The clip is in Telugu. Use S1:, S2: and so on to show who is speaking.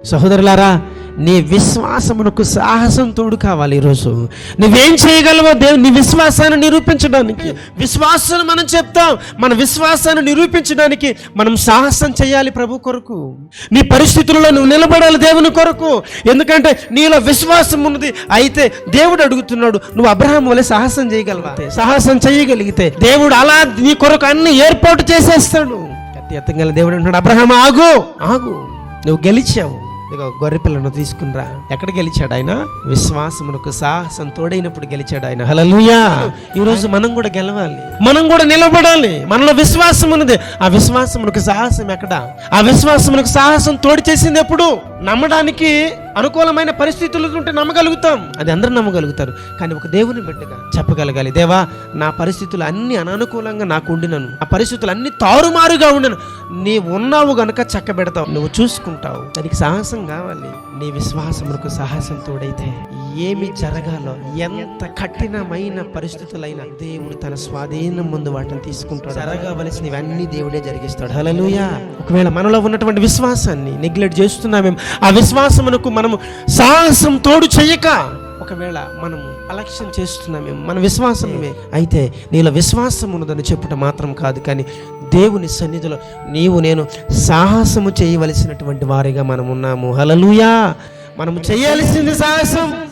S1: సహోదరులారా, నీ విశ్వాసమునకు సాహసం తోడు కావాలి. ఈరోజు నువ్వేం చేయగలవో నీ విశ్వాసాన్ని నిరూపించడానికి. విశ్వాసాన్ని మనం చెప్తాం, మన విశ్వాసాన్ని నిరూపించడానికి మనం సాహసం చేయాలి ప్రభు కొరకు. నీ పరిస్థితుల్లో నువ్వు నిలబడాలి దేవుని కొరకు. ఎందుకంటే నీలో విశ్వాసం ఉన్నది. అయితే దేవుడు అడుగుతున్నాడు, నువ్వు అబ్రహాము వలె సాహసం చేయగలవా? సాహసం చేయగలిగితే దేవుడు అలా నీ కొరకు అన్ని ఏర్పాటు చేసేస్తాడు. ఎత్తగల దేవుడు అంటున్నాడు, అబ్రహాము ఆగు, ఆగు, నువ్వు గెలిచావు. ఇదిగో గొర్రె పిల్లను తీసుకునిరా. ఎక్కడ గెలిచాడు ఆయన? విశ్వాసమునకు సాహసం తోడైనప్పుడు గెలిచాడు ఆయన. హల్లెలూయా. ఈరోజు మనం కూడా గెలవాలి, మనం కూడా నిలబడాలి. మనలో విశ్వాసం ఉన్నది. ఆ విశ్వాసమునకు సాహసం ఎక్కడ? ఆ విశ్వాసమునకు సాహసం తోడు చేసింది ఎప్పుడు? నమ్మడానికి అనుకూలమైన పరిస్థితులు ఉంటే నమ్మగలుగుతాం, అది అందరూ నమ్మగలుగుతారు. కానీ ఒక దేవుని బిడ్డగా చెప్పగలగాలి, దేవా నా పరిస్థితులు అన్ని అననుకూలంగా నాకు ఉండినను, ఆ పరిస్థితులు అన్ని తారుమారుగా ఉండను, నీ ఉన్నావు గనుక చక్కబెడతావు, నువ్వు చూసుకుంటావు. దానికి సాహసం కావాలి. నీ విశ్వాసమునకు సాహసం తోడైతే ఏమి జరగాలో, ఎంత కఠినమైన పరిస్థితులైనా దేవుడు తన స్వాధీనం ముందు వాటిని తీసుకుంటాడు. జరగవలసినవన్నీ దేవుడే జరిగిస్తాడు. హల్లెలూయా. ఒకవేళ మనలో ఉన్నటువంటి విశ్వాసాన్ని నెగ్లెక్ట్ చేస్తున్నామేమో, ఆ విశ్వాసమునకు మనము సాహసం తోడు చేయక ఒకవేళ మనము అలక్ష్యం చేస్తున్నామేమో మన విశ్వాసమే. అయితే నీలో విశ్వాసం ఉన్నదని చెప్పుట మాత్రం కాదు, కానీ దేవుని సన్నిధిలో నీవు నేను సాహసము చేయవలసినటువంటి వారిగా మనం ఉన్నాము. హల్లెలూయా. మనము చేయాల్సింది సాహసం.